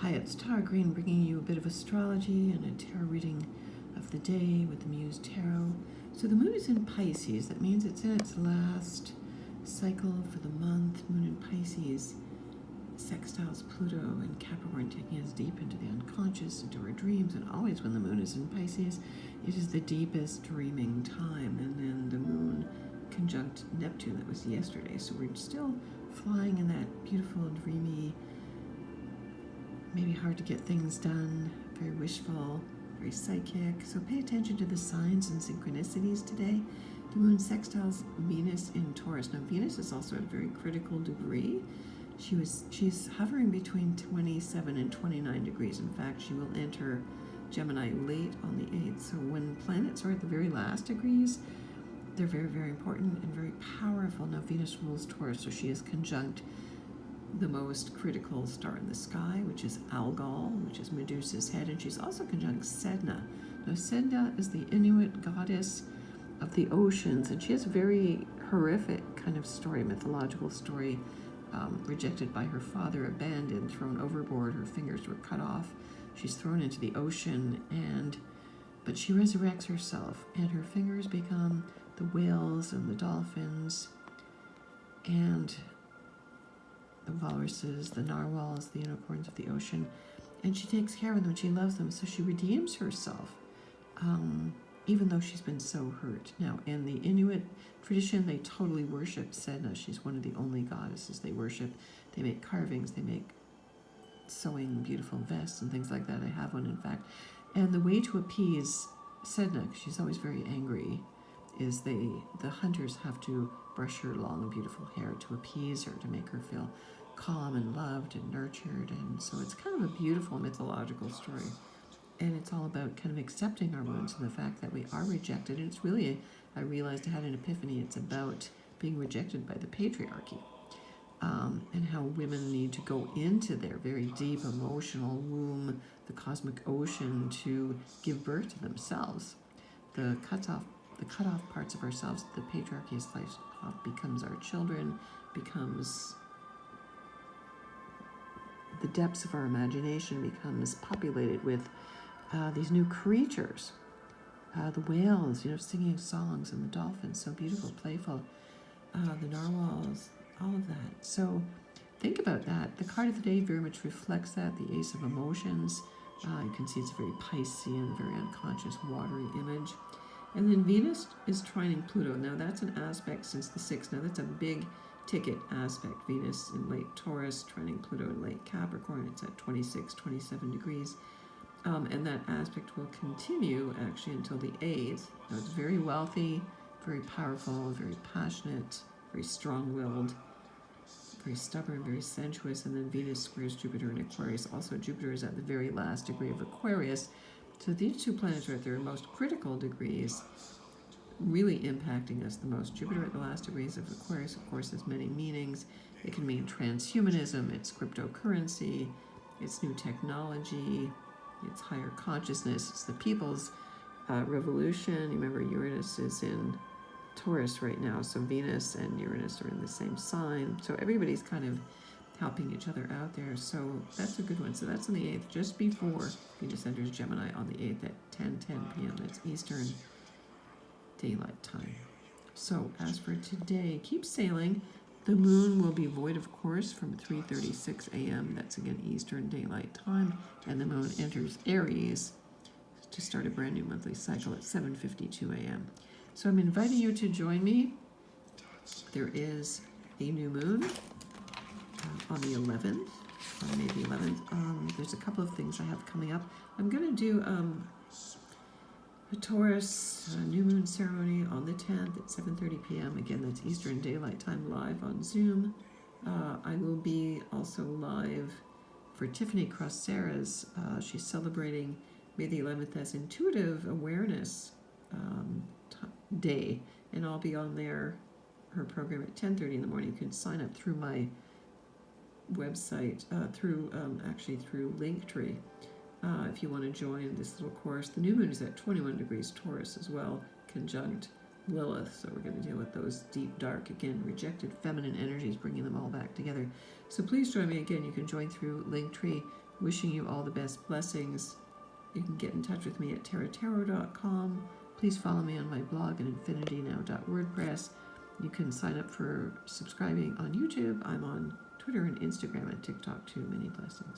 Hi, it's Tara Green bringing you a bit of astrology and a tarot reading of the day with the Muse Tarot. So the moon is in Pisces. That means it's in its last cycle for the month. Moon in Pisces sextiles Pluto and Capricorn, taking us deep into the unconscious, into our dreams. And always when the moon is in Pisces, it is the deepest dreaming time. And then the moon conjunct Neptune, that was yesterday. So we're still flying in that beautiful, dreamy, maybe hard to get things done, very wishful, very psychic. So pay attention to the signs and synchronicities today. The moon sextiles Venus in Taurus. Now Venus is also at a very critical degree. She's hovering between 27 and 29 degrees. In fact, she will enter Gemini late on the 8th. So when planets are at the very last degrees, they're very, very important and very powerful. Now Venus rules Taurus, so she is conjunct the most critical star in the sky, which is Algol, which is Medusa's head, and she's also conjunct Sedna. Now Sedna is the Inuit goddess of the oceans, and she has a very horrific kind of story, mythological story, rejected by her father, abandoned, thrown overboard, her fingers were cut off, she's thrown into the ocean, but she resurrects herself, and her fingers become the whales and the dolphins, and the walruses, the narwhals, the unicorns of the ocean, and she takes care of them, she loves them, so she redeems herself, even though she's been so hurt. Now, in the Inuit tradition, they totally worship Sedna. She's one of the only goddesses they worship. They make carvings, they make sewing beautiful vests and things like that. I have one, in fact. And the way to appease Sedna, because she's always very angry, is the hunters have to brush her long, beautiful hair to appease her, to make her feel calm and loved and nurtured. And so it's kind of a beautiful mythological story. And it's all about kind of accepting our wounds and the fact that we are rejected. And it's really, I realized I had an epiphany, it's about being rejected by the patriarchy. And how women need to go into their very deep emotional womb, the cosmic ocean, to give birth to themselves. The cut off parts of ourselves that the patriarchy has sliced off becomes our children, becomes the depths of our imagination, becomes populated with these new creatures, the whales, singing songs, and the dolphins, so beautiful, playful, the narwhals, all of that. So think about that. The card of the day very much reflects that, the Ace of Emotions. You can see it's a very Piscean, very unconscious, watery image. And then Venus is trining Pluto. Now that's an aspect since the 6th. Now that's a big ticket aspect. Venus in late Taurus, trining Pluto in late Capricorn. It's at 26, 27 degrees. And that aspect will continue actually until the 8th. Now it's very wealthy, very powerful, very passionate, very strong-willed, very stubborn, very sensuous. And then Venus squares Jupiter in Aquarius. Also Jupiter is at the very last degree of Aquarius. So these two planets are at their most critical degrees, really impacting us the most. Jupiter at the last degrees of Aquarius, of course, has many meanings. It can mean transhumanism, it's cryptocurrency, it's new technology, it's higher consciousness, it's the people's revolution. You remember Uranus is in Taurus right now, so Venus and Uranus are in the same sign. So everybody's kind of helping each other out there. So that's a good one. So that's on the 8th, just before Venus enters Gemini on the 8th at 10:10 p.m. That's Eastern Daylight Time. So as for today, keep sailing. The moon will be void, of course, from 3:36 a.m. That's again Eastern Daylight Time. And the moon enters Aries to start a brand new monthly cycle at 7:52 a.m. So I'm inviting you to join me. There is a new moon on the 11th, on May the 11th. There's a couple of things I have coming up. I'm going to do a Taurus new moon ceremony on the 10th at 7:30 p.m. Again, that's Eastern Daylight Time, live on Zoom. I will be also live for Tiffany Crossera's. She's celebrating May the 11th as Intuitive Awareness Day, and I'll be on her program at 10:30 in the morning. You can sign up through my website, through Linktree, if you want to join this little course. The new moon is at 21 degrees Taurus as well, conjunct Lilith, so we're going to deal with those deep, dark, again, rejected feminine energies, bringing them all back together. So please join me again. You can join through Linktree. Wishing you all the best blessings. You can get in touch with me at tarottarot.com. Please follow me on my blog at infinitynow.wordpress. You can sign up for subscribing on YouTube. I'm on Twitter and Instagram and TikTok too. Many blessings.